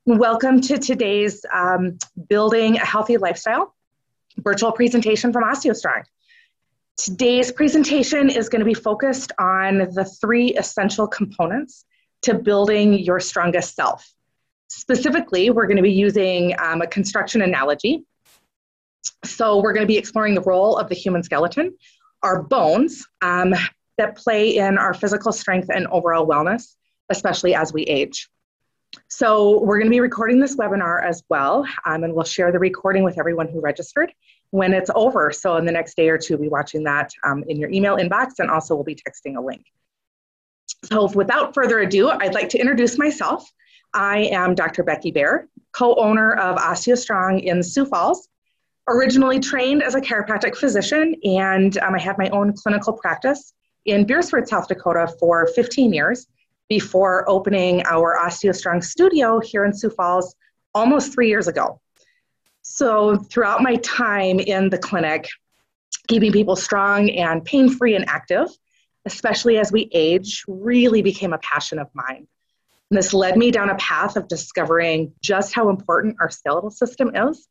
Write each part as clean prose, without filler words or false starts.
Welcome to today's Building a Healthy Lifestyle virtual presentation from OsteoStrong. Today's presentation is going to be focused on the 3 essential components to building your strongest self. Specifically, we're going to be using a construction analogy. So we're going to be exploring the role of the human skeleton, our bones that play in our physical strength and overall wellness, especially as we age. So we're going to be recording this webinar as well, and we'll share the recording with everyone who registered when it's over. So in the next day or two, we'll be watching that in your email inbox, and also we'll be texting a link. So without further ado, I'd like to introduce myself. I am Dr. Becky Baer, co-owner of OsteoStrong in Sioux Falls, originally trained as a chiropractic physician, and I had my own clinical practice in Beersford, South Dakota for 15 years. Before opening our OsteoStrong studio here in Sioux Falls almost 3 years ago. So throughout my time in the clinic, keeping people strong and pain-free and active, especially as we age, really became a passion of mine. And this led me down a path of discovering just how important our skeletal system is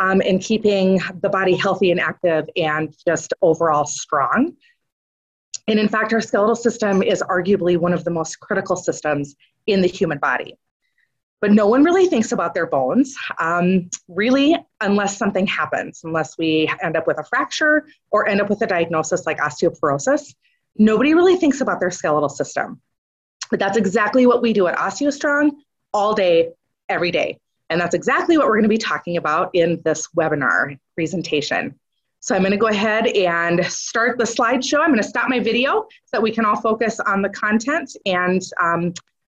in keeping the body healthy and active and just overall strong. And in fact, our skeletal system is arguably one of the most critical systems in the human body. But no one really thinks about their bones, really, unless something happens, unless we end up with a fracture or end up with a diagnosis like osteoporosis. Nobody really thinks about their skeletal system. But that's exactly what we do at OsteoStrong all day, every day. And that's exactly what we're going to be talking about in this webinar presentation. So I'm going to go ahead and start the slideshow. I'm going to stop my video so that we can all focus on the content and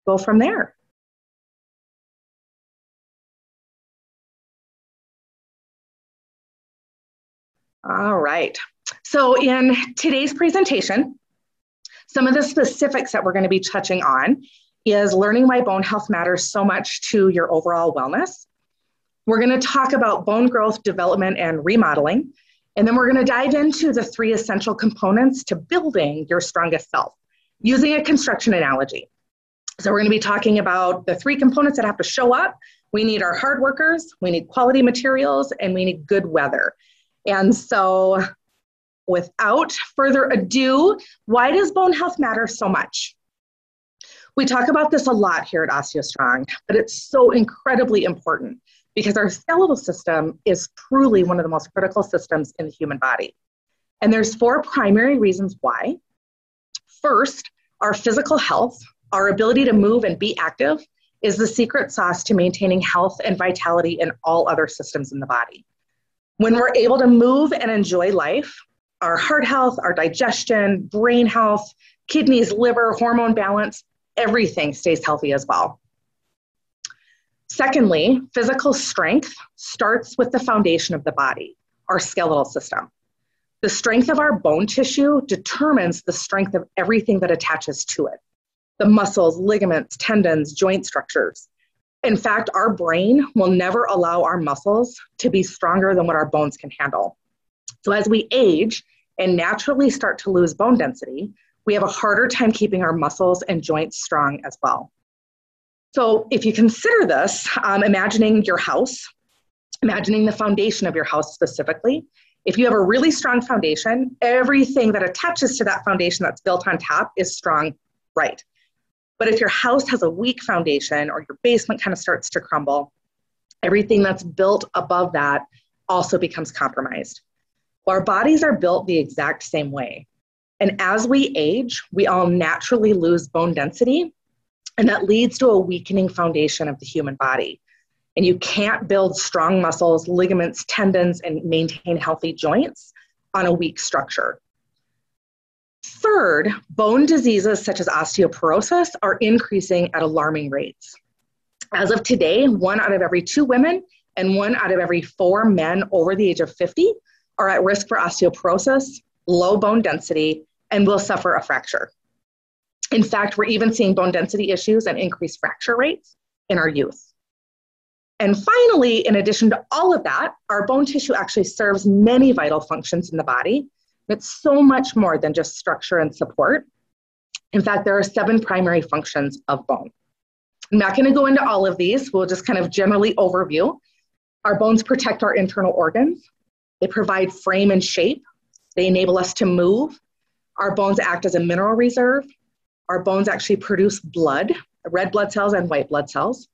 go from there. All right. So in today's presentation, some of the specifics that we're going to be touching on is learning why bone health matters so much to your overall wellness. We're going to talk about bone growth, development, and remodeling. And then we're going to dive into the 3 essential components to building your strongest self using a construction analogy. So we're going to be talking about the 3 components that have to show up. We need our hard workers, we need quality materials, and we need good weather. And so without further ado, why does bone health matter so much? We talk about this a lot here at OsteoStrong, but it's so incredibly important, because our skeletal system is truly one of the most critical systems in the human body. And there's 4 primary reasons why. First, our physical health, our ability to move and be active, is the secret sauce to maintaining health and vitality in all other systems in the body. When we're able to move and enjoy life, our heart health, our digestion, brain health, kidneys, liver, hormone balance, everything stays healthy as well. Secondly, physical strength starts with the foundation of the body, our skeletal system. The strength of our bone tissue determines the strength of everything that attaches to it. The muscles, ligaments, tendons, joint structures. In fact, our brain will never allow our muscles to be stronger than what our bones can handle. So as we age and naturally start to lose bone density, we have a harder time keeping our muscles and joints strong as well. So if you consider this, imagining your house, imagining the foundation of your house specifically, if you have a really strong foundation, everything that attaches to that foundation that's built on top is strong, right? But if your house has a weak foundation or your basement kind of starts to crumble, everything that's built above that also becomes compromised. Well, our bodies are built the exact same way. And as we age, we all naturally lose bone density. And that leads to a weakening foundation of the human body. And you can't build strong muscles, ligaments, tendons, and maintain healthy joints on a weak structure. Third, bone diseases such as osteoporosis are increasing at alarming rates. As of today, 1 out of every 2 women and 1 out of every 4 men over the age of 50 are at risk for osteoporosis, low bone density, and will suffer a fracture. In fact, we're even seeing bone density issues and increased fracture rates in our youth. And finally, in addition to all of that, our bone tissue actually serves many vital functions in the body. It's so much more than just structure and support. In fact, there are 7 primary functions of bone. I'm not going to go into all of these. We'll just kind of generally overview. Our bones protect our internal organs. They provide frame and shape. They enable us to move. Our bones act as a mineral reserve. Our bones actually produce blood, red blood cells and white blood cells.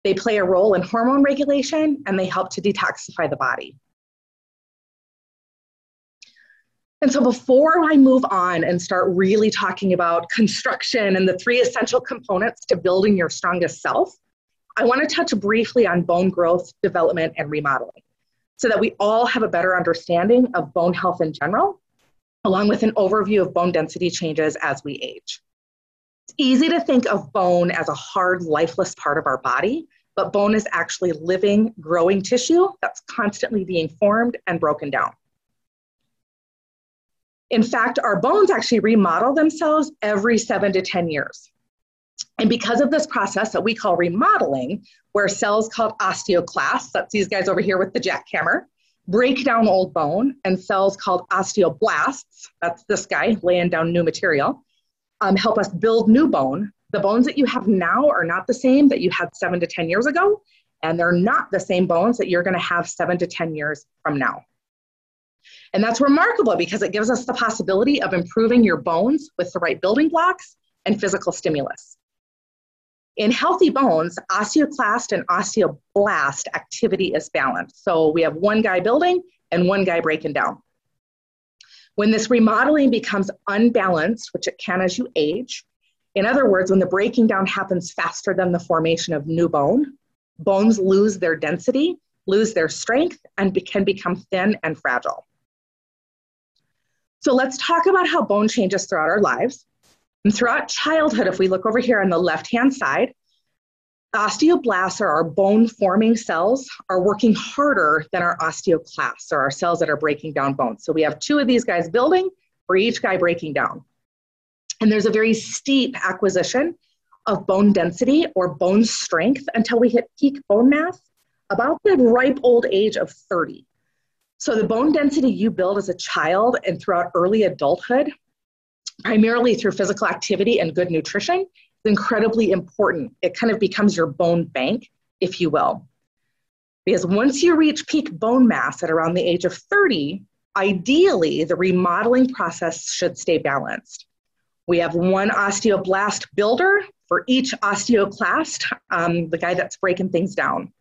They play a role in hormone regulation, and they help to detoxify the body. And so before I move on and start really talking about construction and the 3 essential components to building your strongest self, I want to touch briefly on bone growth, development, and remodeling so that we all have a better understanding of bone health in general, along with an overview of bone density changes as we age. It's easy to think of bone as a hard, lifeless part of our body, but bone is actually living, growing tissue that's constantly being formed and broken down. In fact, our bones actually remodel themselves every 7 to 10 years. And because of this process that we call remodeling, where cells called osteoclasts, that's these guys over here with the jackhammer, break down old bone, and cells called osteoblasts, that's this guy laying down new material, help us build new bone. The bones that you have now are not the same that you had 7 to 10 years ago, and they're not the same bones that you're gonna have 7 to 10 years from now. And that's remarkable because it gives us the possibility of improving your bones with the right building blocks and physical stimulus. In healthy bones, osteoclast and osteoblast activity is balanced. So we have one guy building and one guy breaking down. When this remodeling becomes unbalanced, which it can as you age, in other words, when the breaking down happens faster than the formation of new bone, bones lose their density, lose their strength, and can become thin and fragile. So let's talk about how bone changes throughout our lives. And throughout childhood, if we look over here on the left-hand side, osteoblasts, or our bone-forming cells, are working harder than our osteoclasts, or our cells that are breaking down bones. So we have 2 of these guys building for each guy breaking down. And there's a very steep acquisition of bone density or bone strength until we hit peak bone mass about the ripe old age of 30. So the bone density you build as a child and throughout early adulthood, primarily through physical activity and good nutrition, is incredibly important. It kind of becomes your bone bank, if you will. Because once you reach peak bone mass at around the age of 30, ideally the remodeling process should stay balanced. We have one osteoblast builder for each osteoclast, the guy that's breaking things down.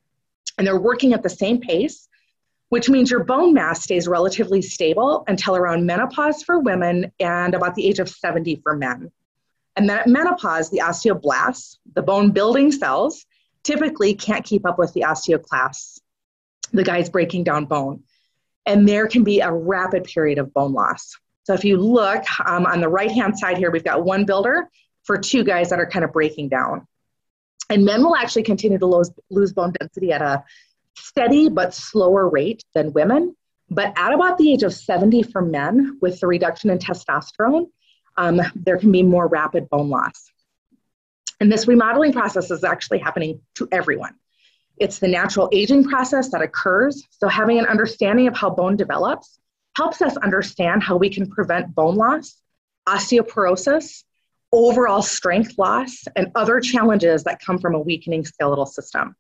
And they're working at the same pace, which means your bone mass stays relatively stable until around menopause for women and about the age of 70 for men. And then at menopause, the osteoblasts, the bone building cells, typically can't keep up with the osteoclasts, the guys breaking down bone. And there can be a rapid period of bone loss. So if you look on the right-hand side here, we've got one builder for 2 guys that are kind of breaking down. And men will actually continue to lose bone density at a steady but slower rate than women. But at about the age of 70 for men, with the reduction in testosterone, there can be more rapid bone loss. And this remodeling process is actually happening to everyone. It's the natural aging process that occurs. So having an understanding of how bone develops helps us understand how we can prevent bone loss, osteoporosis, overall strength loss, and other challenges that come from a weakening skeletal system.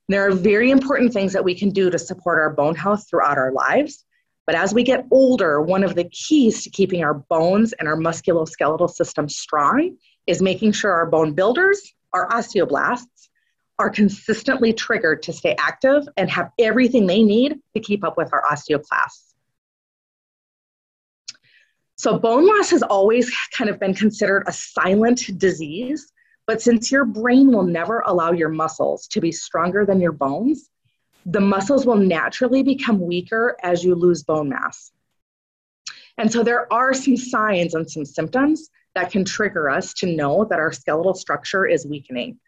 There are very important things that we can do to support our bone health throughout our lives. But as we get older, one of the keys to keeping our bones and our musculoskeletal system strong is making sure our bone builders, our osteoblasts, are consistently triggered to stay active and have everything they need to keep up with our osteoclasts. So bone loss has always kind of been considered a silent disease, but since your brain will never allow your muscles to be stronger than your bones, the muscles will naturally become weaker as you lose bone mass. And so there are some signs and some symptoms that can trigger us to know that our skeletal structure is weakening.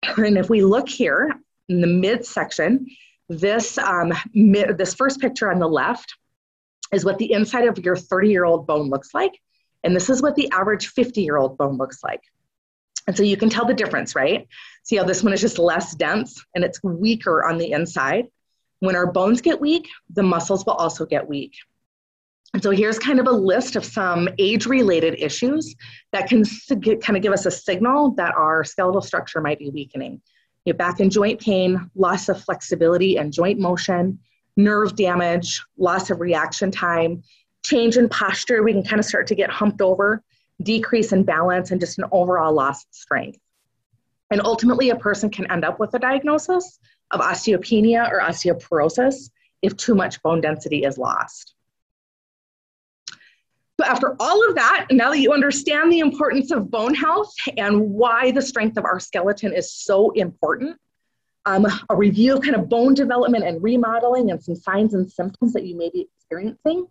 And if we look here in the midsection, this first picture on the left is what the inside of your 30-year-old bone looks like. And this is what the average 50-year-old bone looks like. And so you can tell the difference, right? See how this one is just less dense and it's weaker on the inside. When our bones get weak, the muscles will also get weak. And so here's kind of a list of some age-related issues that can kind of give us a signal that our skeletal structure might be weakening. You have back and joint pain, loss of flexibility and joint motion, nerve damage, loss of reaction time, change in posture. We can kind of start to get humped over, decrease in balance, and just an overall loss of strength. And ultimately, a person can end up with a diagnosis of osteopenia or osteoporosis if too much bone density is lost. So after all of that, now that you understand the importance of bone health and why the strength of our skeleton is so important, a review of kind of bone development and remodeling and some signs and symptoms that you may be experiencing,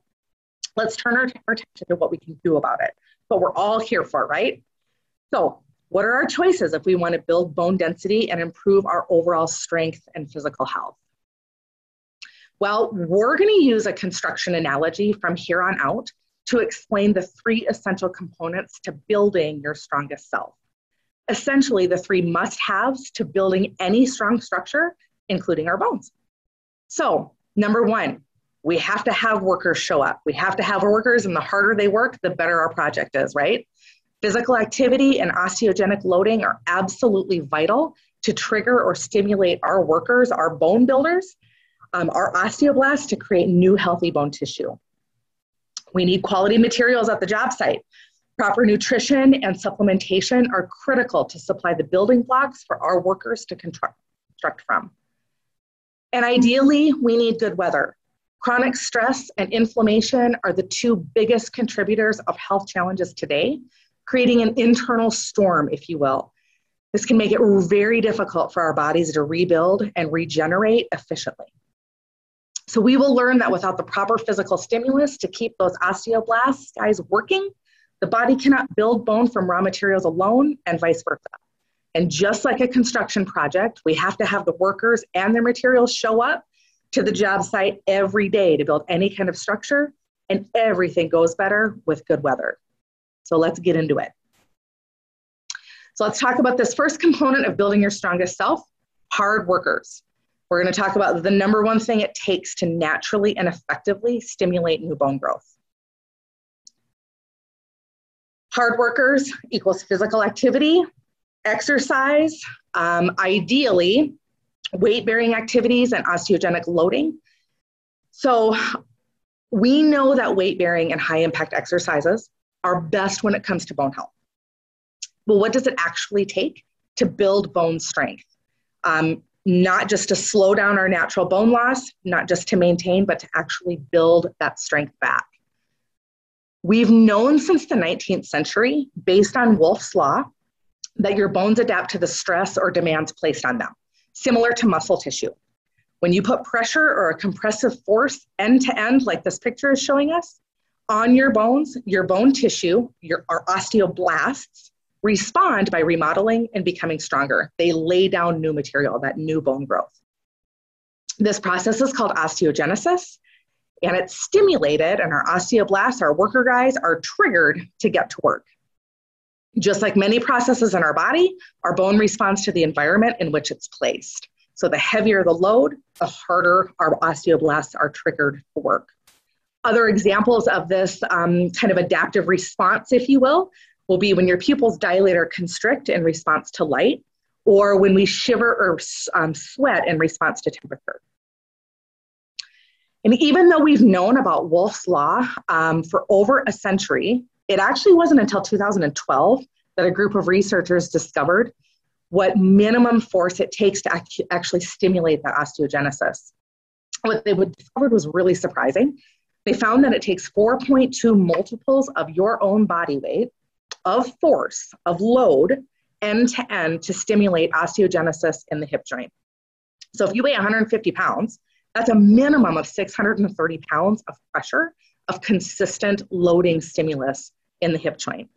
let's turn our attention to what we can do about it. But we're all here for, right? So what are our choices if we want to build bone density and improve our overall strength and physical health? Well, we're going to use a construction analogy from here on out to explain the three essential components to building your strongest self. Essentially, the three must-haves to building any strong structure, including our bones. So, number one, we have to have workers show up. We have to have workers, and the harder they work, the better our project is, right? Physical activity and osteogenic loading are absolutely vital to trigger or stimulate our workers, our bone builders, our osteoblasts to create new healthy bone tissue. We need quality materials at the job site. Proper nutrition and supplementation are critical to supply the building blocks for our workers to construct from. And ideally, we need good weather. Chronic stress and inflammation are the two biggest contributors of health challenges today, creating an internal storm, if you will. This can make it very difficult for our bodies to rebuild and regenerate efficiently. So we will learn that without the proper physical stimulus to keep those osteoblasts, guys, working, the body cannot build bone from raw materials alone and vice versa. And just like a construction project, we have to have the workers and their materials show up to the job site every day to build any kind of structure, and everything goes better with good weather. So let's get into it. So let's talk about this first component of building your strongest self, hard workers. We're going to talk about the number one thing it takes to naturally and effectively stimulate new bone growth. Hard workers equals physical activity, exercise, ideally weight-bearing activities and osteogenic loading. So we know that weight-bearing and high-impact exercises are best when it comes to bone health. Well, what does it actually take to build bone strength? Not just to slow down our natural bone loss, not just to maintain, but to actually build that strength back. We've known since the 19th century, based on Wolff's Law, that your bones adapt to the stress or demands placed on them, similar to muscle tissue. When you put pressure or a compressive force end to end, like this picture is showing us, on your bones, your bone tissue, our osteoblasts, respond by remodeling and becoming stronger. They lay down new material, that new bone growth. This process is called osteogenesis, and it's stimulated, and our osteoblasts, our worker guys, are triggered to get to work. Just like many processes in our body, our bone responds to the environment in which it's placed. So the heavier the load, the harder our osteoblasts are triggered to work. Other examples of this kind of adaptive response, if you will be when your pupils dilate or constrict in response to light, or when we shiver or sweat in response to temperature. And even though we've known about Wolff's Law for over a century, it actually wasn't until 2012 that a group of researchers discovered what minimum force it takes to actually stimulate that osteogenesis. What they discovered was really surprising. They found that it takes 4.2 multiples of your own body weight of force, of load, end to end to stimulate osteogenesis in the hip joint. So if you weigh 150 pounds, that's a minimum of 630 pounds of pressure of consistent loading stimulus in the hip joint.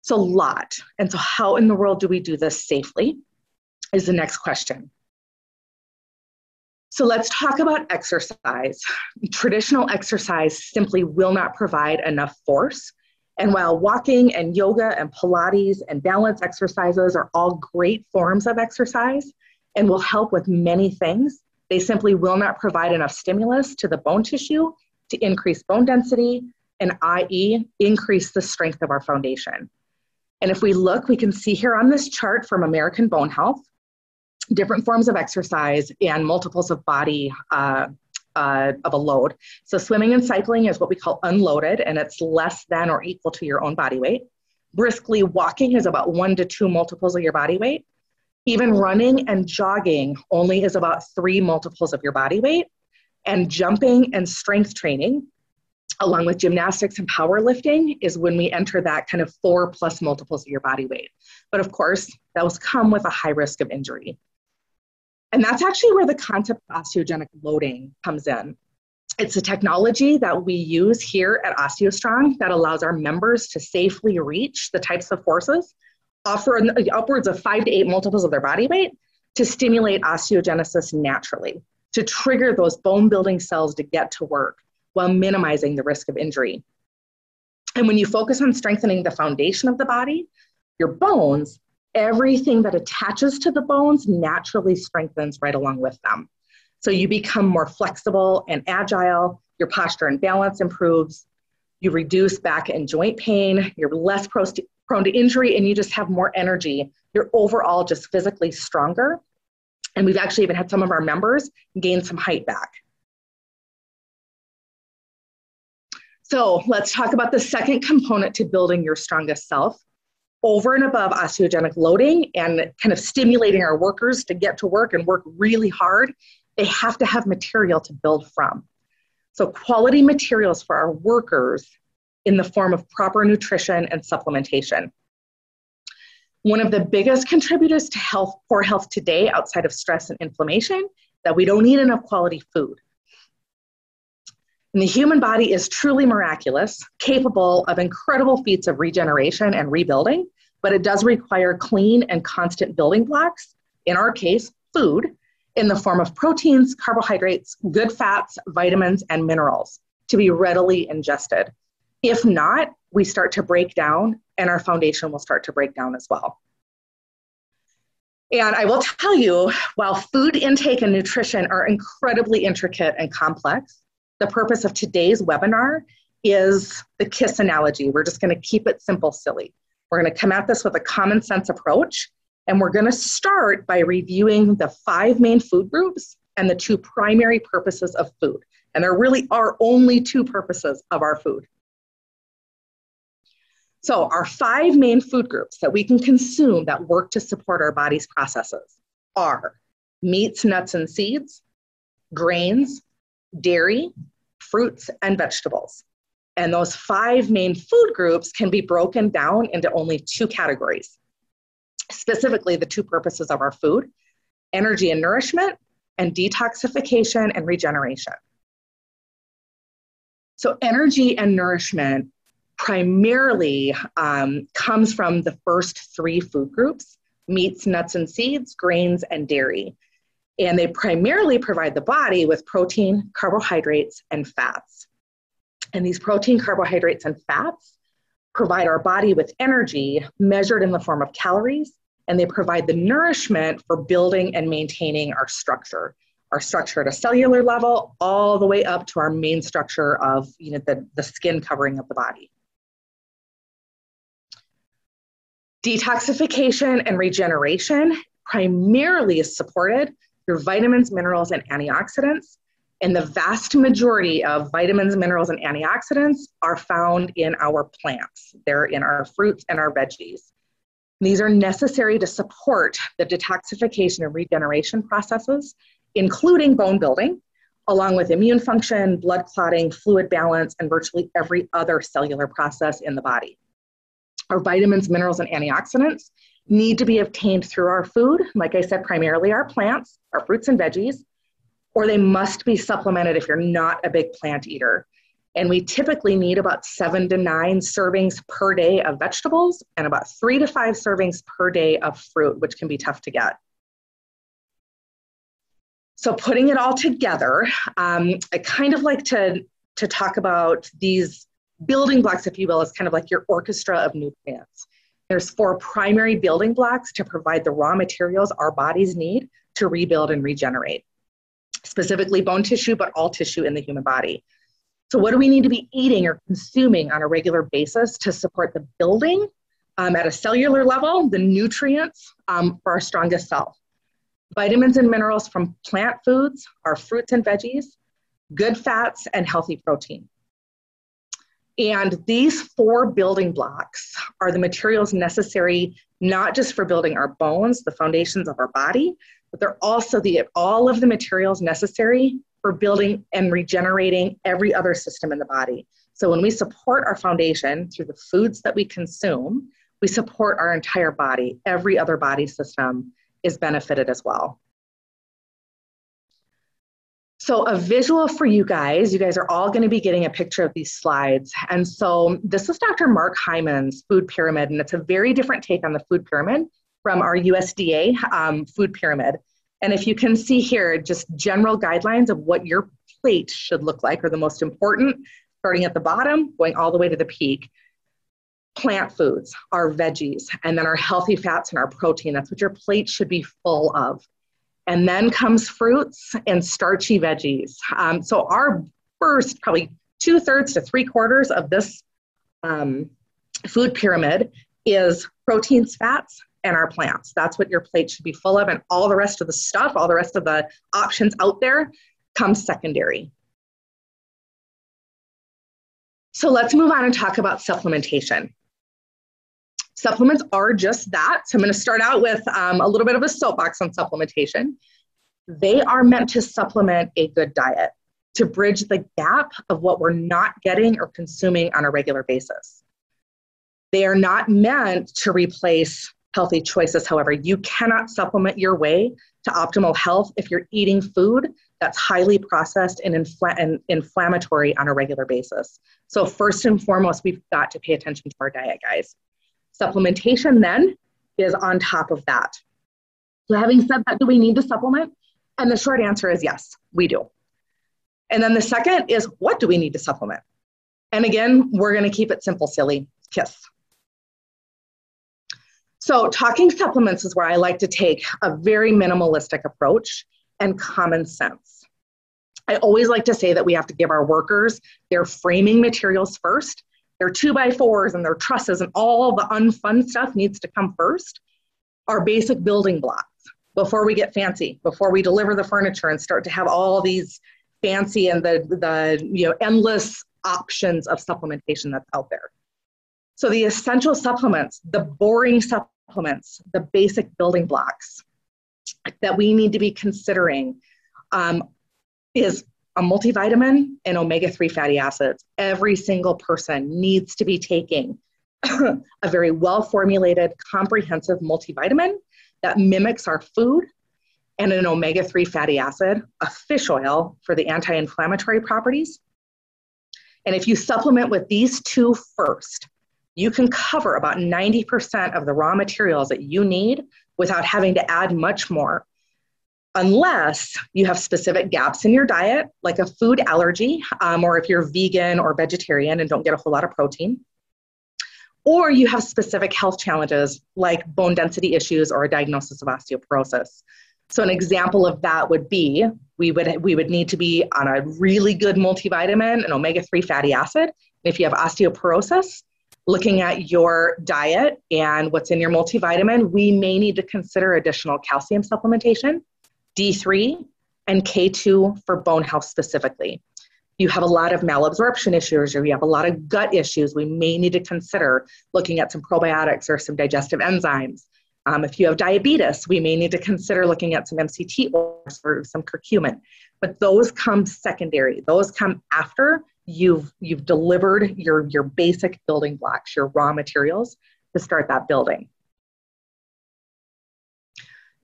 It's a lot. And so how in the world do we do this safely is the next question. So let's talk about exercise. Traditional exercise simply will not provide enough force. And while walking and yoga and Pilates and balance exercises are all great forms of exercise and will help with many things, they simply will not provide enough stimulus to the bone tissue to increase bone density and i.e. increase the strength of our foundation. And if we look, we can see here on this chart from American Bone Health, different forms of exercise and multiples of body of a load. So swimming and cycling is what we call unloaded, and it's less than or equal to your own body weight. Briskly walking is about 1 to 2 multiples of your body weight. Even running and jogging only is about 3 multiples of your body weight. And jumping and strength training, along with gymnastics and powerlifting, is when we enter that kind of 4+ multiples of your body weight. But of course, those come with a high risk of injury. And that's actually where the concept of osteogenic loading comes in. It's a technology that we use here at OsteoStrong that allows our members to safely reach the types of forces, offer upwards of 5 to 8 multiples of their body weight, to stimulate osteogenesis naturally, to trigger those bone building cells to get to work while minimizing the risk of injury. And when you focus on strengthening the foundation of the body, your bones, everything that attaches to the bones naturally strengthens right along with them. So you become more flexible and agile, your posture and balance improves, you reduce back and joint pain, you're less prone to injury, and you just have more energy. You're overall just physically stronger. And we've actually even had some of our members gain some height back. So let's talk about the second component to building your strongest self. Over and above osteogenic loading and kind of stimulating our workers to get to work and work really hard, they have to have material to build from. So quality materials for our workers in the form of proper nutrition and supplementation. One of the biggest contributors to poor health today, outside of stress and inflammation, that we don't eat enough quality food. And the human body is truly miraculous, capable of incredible feats of regeneration and rebuilding, but it does require clean and constant building blocks, in our case, food, in the form of proteins, carbohydrates, good fats, vitamins, and minerals to be readily ingested. If not, we start to break down and our foundation will start to break down as well. And I will tell you, while food intake and nutrition are incredibly intricate and complex, the purpose of today's webinar is the KISS analogy. We're just going to keep it simple, silly. We're going to come at this with a common sense approach, and we're going to start by reviewing the 5 main food groups and the 2 primary purposes of food. And there really are only 2 purposes of our food. So our 5 main food groups that we can consume that work to support our body's processes are meats, nuts, and seeds, grains, dairy, fruits, and vegetables. And those 5 main food groups can be broken down into only 2 categories. Specifically, the 2 purposes of our food: energy and nourishment, and detoxification and regeneration. So energy and nourishment primarily comes from the first 3 food groups: meats, nuts, and seeds, grains, and dairy. And they primarily provide the body with protein, carbohydrates, and fats. And these protein, carbohydrates, and fats provide our body with energy measured in the form of calories, and they provide the nourishment for building and maintaining our structure at a cellular level, all the way up to our main structure of the skin covering of the body. Detoxification and regeneration primarily is supported through vitamins, minerals, and antioxidants. And the vast majority of vitamins, minerals, and antioxidants are found in our plants. They're in our fruits and our veggies. These are necessary to support the detoxification and regeneration processes, including bone building, along with immune function, blood clotting, fluid balance, and virtually every other cellular process in the body. Our vitamins, minerals, and antioxidants need to be obtained through our food, like I said, primarily our plants, our fruits and veggies, or they must be supplemented if you're not a big plant eater. And we typically need about 7 to 9 servings per day of vegetables and about 3 to 5 servings per day of fruit, which can be tough to get. So putting it all together, I kind of like to talk about these building blocks, if you will, as kind of like your orchestra of nutrients. There's 4 primary building blocks to provide the raw materials our bodies need to rebuild and regenerate, specifically bone tissue, but all tissue in the human body. So what do we need to be eating or consuming on a regular basis to support the building at a cellular level, the nutrients for our strongest self? Vitamins and minerals from plant foods, our fruits and veggies, good fats, and healthy protein. And these 4 building blocks are the materials necessary not just for building our bones, the foundations of our body, but they're also all of the materials necessary for building and regenerating every other system in the body. So when we support our foundation through the foods that we consume, we support our entire body. Every other body system is benefited as well. So a visual for you guys are all going to be getting a picture of these slides. And so this is Dr. Mark Hyman's food pyramid, and it's a very different take on the food pyramid from our USDA food pyramid. And if you can see here, just general guidelines of what your plate should look like are the most important, starting at the bottom, going all the way to the peak. Plant foods, our veggies, and then our healthy fats and our protein. That's what your plate should be full of. And then comes fruits and starchy veggies. So our first probably 2/3 to 3/4 of this food pyramid is proteins, fats, and our plants. That's what your plate should be full of, and all the rest of the stuff, all the rest of the options out there comes secondary. So let's move on and talk about supplementation. Supplements are just that. So I'm going to start out with a little bit of a soapbox on supplementation. They are meant to supplement a good diet, to bridge the gap of what we're not getting or consuming on a regular basis. They are not meant to replace healthy choices. However, you cannot supplement your way to optimal health if you're eating food that's highly processed and inflammatory on a regular basis. So first and foremost, we've got to pay attention to our diet, guys. Supplementation then is on top of that. So having said that, do we need to supplement? And the short answer is yes, we do. And then the second is, what do we need to supplement? And again, we're going to keep it simple, silly. KISS. So talking supplements is where I like to take a very minimalistic approach and common sense. I always like to say that we have to give our workers their framing materials first. Their 2x4s and their trusses and all the unfun stuff needs to come first. Our basic building blocks before we get fancy, before we deliver the furniture and start to have all these fancy and the endless options of supplementation that's out there. So the essential supplements, the boring supplements, the basic building blocks that we need to be considering is a multivitamin and omega-3 fatty acids. Every single person needs to be taking a very well-formulated, comprehensive multivitamin that mimics our food, and an omega-3 fatty acid, a fish oil for the anti-inflammatory properties. And if you supplement with these 2 first, you can cover about 90% of the raw materials that you need without having to add much more, unless you have specific gaps in your diet, like a food allergy, or if you're vegan or vegetarian and don't get a whole lot of protein, or you have specific health challenges like bone density issues or a diagnosis of osteoporosis. So an example of that would be, we would need to be on a really good multivitamin and omega-3 fatty acid. And if you have osteoporosis, looking at your diet and what's in your multivitamin, we may need to consider additional calcium supplementation, D3, and K2 for bone health specifically. You have a lot of malabsorption issues or you have a lot of gut issues, we may need to consider looking at some probiotics or some digestive enzymes. If you have diabetes, we may need to consider looking at some MCT oils or some curcumin. But those come secondary. Those come after you've delivered your basic building blocks, your raw materials to start that building.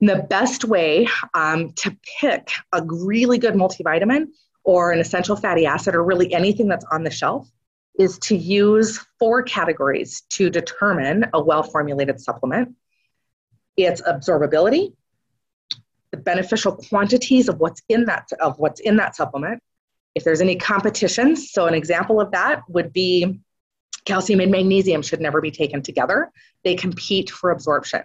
And the best way to pick a really good multivitamin or an essential fatty acid or really anything that's on the shelf is to use 4 categories to determine a well-formulated supplement. It's absorbability, the beneficial quantities of what's in that supplement. If there's any competitions, so an example of that would be calcium and magnesium should never be taken together. They compete for absorption.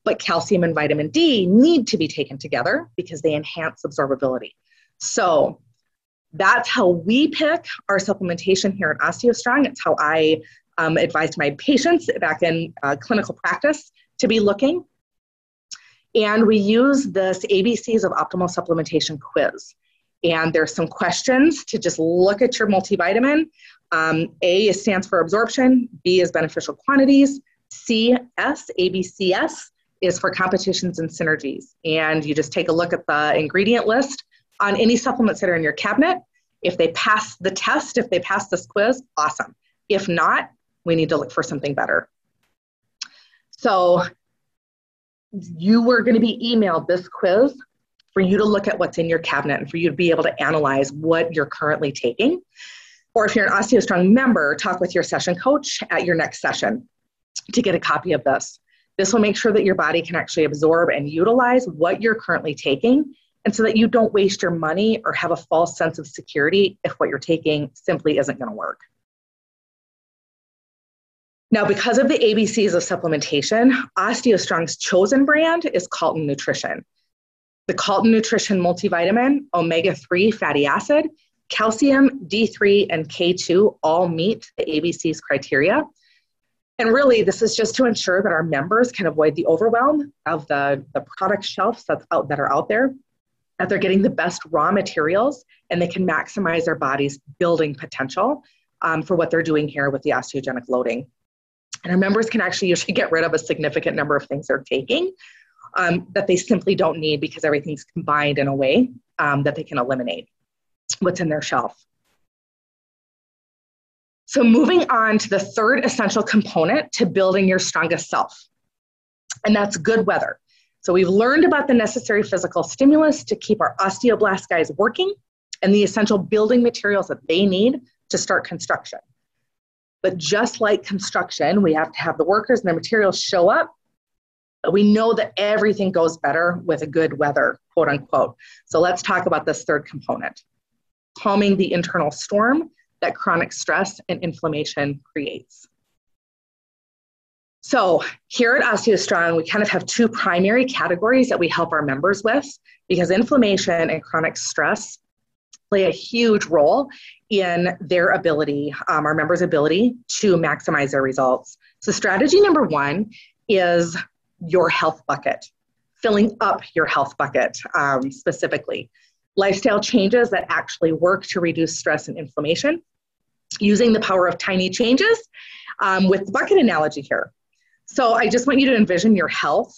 But calcium and vitamin D need to be taken together because they enhance absorbability. So That's how we pick our supplementation here at OsteoStrong. It's how I advised my patients back in clinical practice to be looking. And we use this ABCs of Optimal Supplementation quiz. And there's some questions to just look at your multivitamin. A stands for absorption, B is beneficial quantities, ABCS, is for competitions and synergies. And you just take a look at the ingredient list on any supplements that are in your cabinet. If they pass the test, if they pass this quiz, awesome. If not, we need to look for something better. So you were going to be emailed this quiz for you to look at what's in your cabinet and for you to be able to analyze what you're currently taking. Or if you're an OsteoStrong member, talk with your session coach at your next session to get a copy of this. This will make sure that your body can actually absorb and utilize what you're currently taking, and so that you don't waste your money or have a false sense of security if what you're taking simply isn't going to work. Now, because of the ABCs of supplementation, OsteoStrong's chosen brand is CALTON Nutrition. The CALTON Nutrition multivitamin, omega-3 fatty acid, calcium, D3, and K2 all meet the ABCs criteria. And really, this is just to ensure that our members can avoid the overwhelm of the product shelves that are out there, that they're getting the best raw materials, and they can maximize their body's building potential for what they're doing here with the osteogenic loading. And our members can actually usually get rid of a significant number of things they're taking that they simply don't need because everything's combined in a way that they can eliminate what's in their shelf. So moving on to the third essential component to building your strongest self, and that's good weather. So we've learned about the necessary physical stimulus to keep our osteoblast guys working and the essential building materials that they need to start construction. But just like construction, we have to have the workers and the materials show up. But we know that everything goes better with a good weather, quote unquote. So let's talk about this third component, calming the internal storm that chronic stress and inflammation creates. So here at OsteoStrong, we kind of have two primary categories that we help our members with, because inflammation and chronic stress play a huge role in their ability, our members' ability to maximize their results. So strategy number one is your health bucket, filling up your health bucket specifically. Lifestyle changes that actually work to reduce stress and inflammation, using the power of tiny changes with the bucket analogy here. So I just want you to envision your health,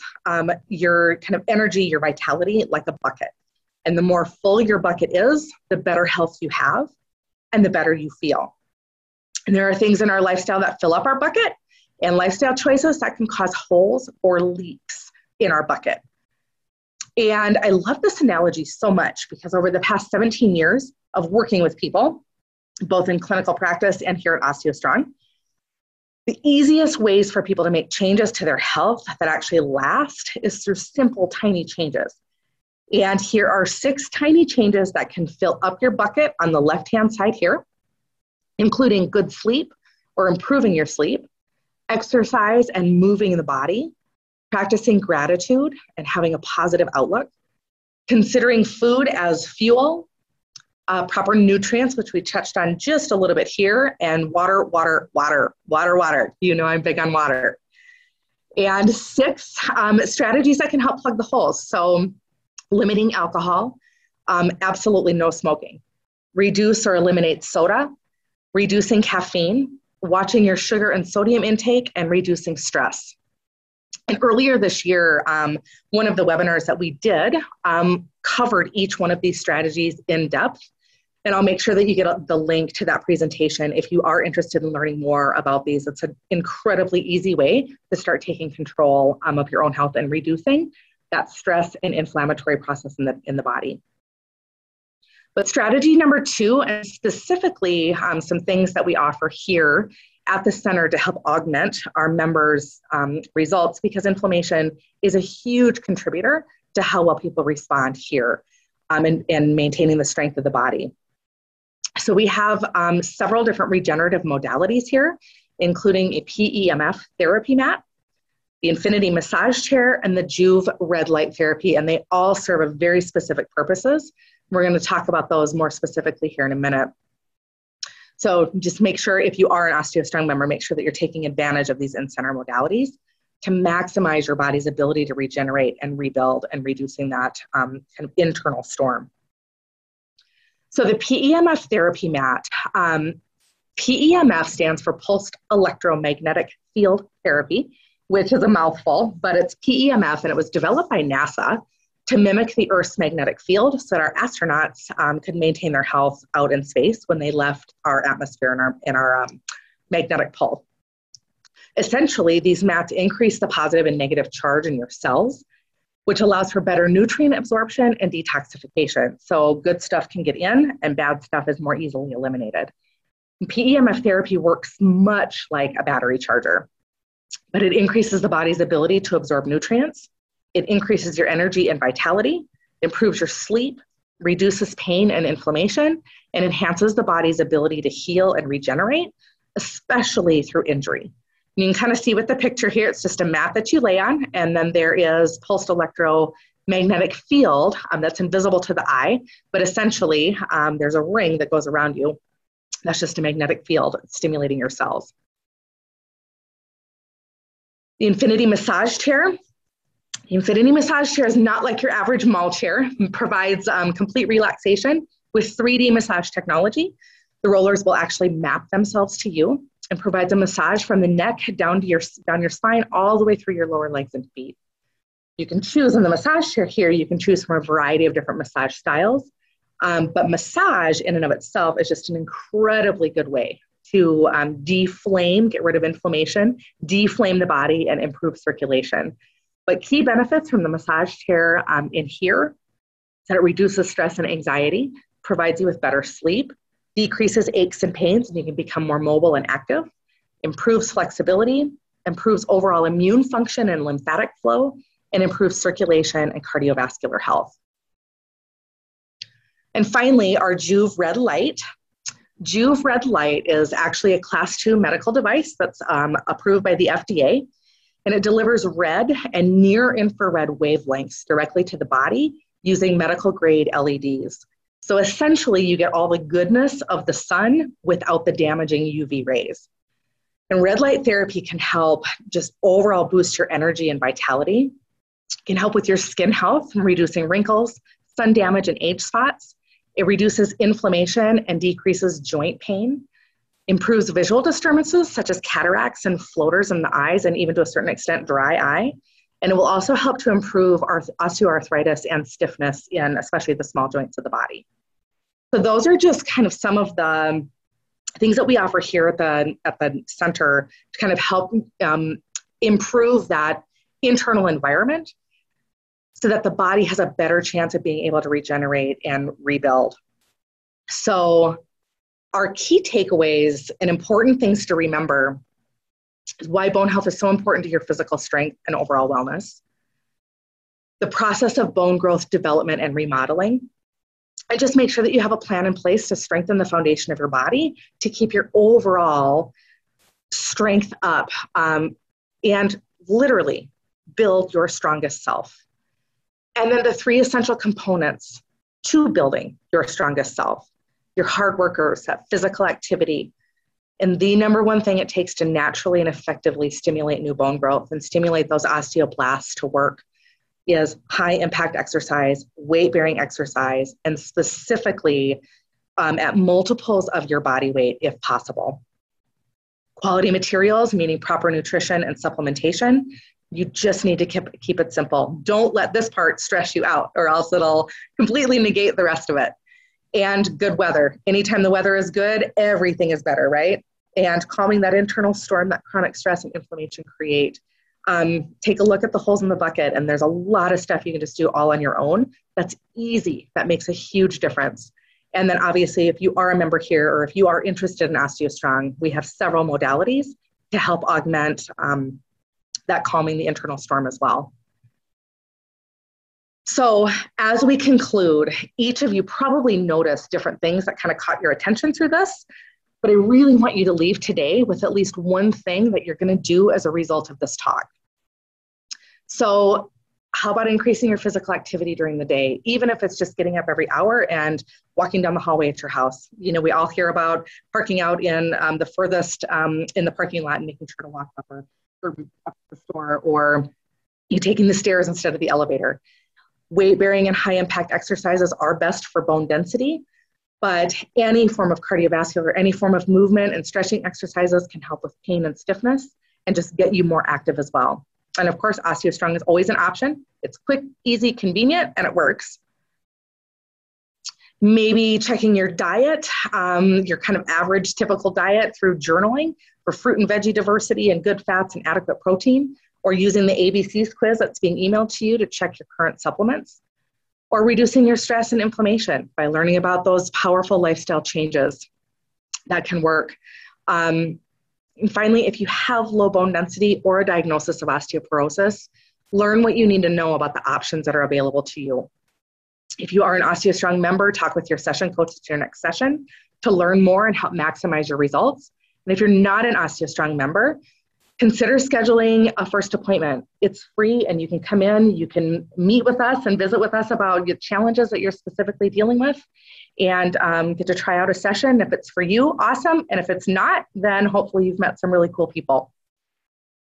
your kind of energy, your vitality like a bucket. And the more full your bucket is, the better health you have and the better you feel. And there are things in our lifestyle that fill up our bucket and lifestyle choices that can cause holes or leaks in our bucket. And I love this analogy so much because over the past 17 years of working with people, both in clinical practice and here at OsteoStrong, the easiest ways for people to make changes to their health that actually last is through simple, tiny changes. And here are 6 tiny changes that can fill up your bucket on the left-hand side here, including good sleep or improving your sleep, exercise and moving the body, practicing gratitude and having a positive outlook, considering food as fuel, proper nutrients, which we touched on just a little bit here, and water. You know I'm big on water. And 6 strategies that can help plug the holes. So limiting alcohol, absolutely no smoking. Reduce or eliminate soda, reducing caffeine, watching your sugar and sodium intake, and reducing stress. And earlier this year, one of the webinars that we did covered each one of these strategies in depth. And I'll make sure that you get the link to that presentation if you are interested in learning more about these. It's an incredibly easy way to start taking control of your own health and reducing that stress and inflammatory process in the body. But strategy number 2, and specifically some things that we offer here at the center to help augment our members' results, because inflammation is a huge contributor to how well people respond here and maintaining the strength of the body. So we have several different regenerative modalities here, including a PEMF Therapy Mat, the Infinity Massage Chair, and the Juve Red Light Therapy, and they all serve a very specific purposes We're going to talk about those more specifically here in a minute. So just make sure, if you are an OsteoStrong member, make sure that you're taking advantage of these in-center modalities to maximize your body's ability to regenerate and rebuild and reducing that kind of internal storm. So the PEMF Therapy Mat, PEMF stands for Pulsed Electromagnetic Field Therapy, which is a mouthful, but it's PEMF, and it was developed by NASA to mimic the Earth's magnetic field so that our astronauts could maintain their health out in space when they left our atmosphere and our magnetic pull. Essentially, these mats increase the positive and negative charge in your cells, which allows for better nutrient absorption and detoxification. So good stuff can get in and bad stuff is more easily eliminated. PEMF therapy works much like a battery charger, but it increases the body's ability to absorb nutrients. It increases your energy and vitality, improves your sleep, reduces pain and inflammation, and enhances the body's ability to heal and regenerate, especially through injury. You can kind of see with the picture here, it's just a mat that you lay on, and then there is pulsed electromagnetic field that's invisible to the eye, but essentially there's a ring that goes around you. That's just a magnetic field stimulating your cells. The Infinity Massage Chair. The Infinity Massage Chair is not like your average mall chair. It provides complete relaxation with 3D massage technology. The rollers will actually map themselves to you and provides a massage from the neck down your spine all the way through your lower legs and feet. You can choose in the massage chair here, you can choose from a variety of different massage styles, but massage in and of itself is just an incredibly good way to deflame, get rid of inflammation, deflame the body, and improve circulation. But key benefits from the massage chair in here is that it reduces stress and anxiety, provides you with better sleep, decreases aches and pains, and you can become more mobile and active, improves flexibility, improves overall immune function and lymphatic flow, and improves circulation and cardiovascular health. And finally, our Joovv Red Light. Joovv Red Light is actually a Class 2 medical device that's approved by the FDA, and it delivers red and near infrared wavelengths directly to the body using medical grade LEDs. So essentially, you get all the goodness of the sun without the damaging UV rays. And red light therapy can help just overall boost your energy and vitality. It can help with your skin health and reducing wrinkles, sun damage, and age spots. It reduces inflammation and decreases joint pain, improves visual disturbances such as cataracts and floaters in the eyes, and even to a certain extent, dry eye. And it will also help to improve osteoarthritis and stiffness in especially the small joints of the body. So those are just kind of some of the things that we offer here at the center to kind of help improve that internal environment so that the body has a better chance of being able to regenerate and rebuild. So our key takeaways and important things to remember is why bone health is so important to your physical strength and overall wellness. The process of bone growth, development, and remodeling. And just make sure that you have a plan in place to strengthen the foundation of your body to keep your overall strength up and literally build your strongest self. And then the 3 essential components to building your strongest self. Your hard workers, that physical activity, and the number one thing it takes to naturally and effectively stimulate new bone growth and stimulate those osteoblasts to work is high impact exercise, weight bearing exercise, and specifically at multiples of your body weight if possible. Quality materials, meaning proper nutrition and supplementation. You just need to keep it simple. Don't let this part stress you out or else it'll completely negate the rest of it. And good weather. Anytime the weather is good, everything is better, right? And calming that internal storm that chronic stress and inflammation create. Take a look at the holes in the bucket, and there's a lot of stuff you can just do all on your own. That's easy. That makes a huge difference. And then obviously, if you are a member here or if you are interested in OsteoStrong, we have several modalities to help augment that calming the internal storm as well. So as we conclude, each of you probably noticed different things that kind of caught your attention through this, but I really want you to leave today with at least one thing that you're going to do as a result of this talk. So How about increasing your physical activity during the day, even if it's just getting up every hour and walking down the hallway at your house? You know, we all hear about parking out in the furthest in the parking lot and making sure to walk up or up to the store, or you taking the stairs instead of the elevator. Weight bearing and high impact exercises are best for bone density, but any form of cardiovascular, any form of movement and stretching exercises can help with pain and stiffness and just get you more active as well. And of course, OsteoStrong is always an option. It's quick, easy, convenient, and it works. Maybe checking your diet, your kind of average typical diet through journaling for fruit and veggie diversity and good fats and adequate protein, or using the ABCs quiz that's being emailed to you to check your current supplements, or reducing your stress and inflammation by learning about those powerful lifestyle changes that can work. And finally, if you have low bone density or a diagnosis of osteoporosis, learn what you need to know about the options that are available to you. If you are an OsteoStrong member, talk with your session coach at your next session to learn more and help maximize your results. And if you're not an OsteoStrong member, consider scheduling a first appointment. It's free and you can come in, you can meet with us and visit with us about your challenges that you're specifically dealing with, and get to try out a session. If it's for you, awesome. And if it's not, then hopefully you've met some really cool people.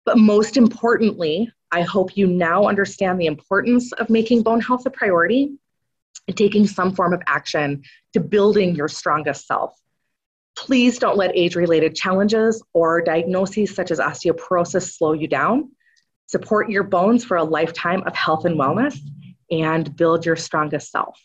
But most importantly, I hope you now understand the importance of making bone health a priority and taking some form of action to building your strongest self. Please don't let age-related challenges or diagnoses such as osteoporosis slow you down. Support your bones for a lifetime of health and wellness and build your strongest self.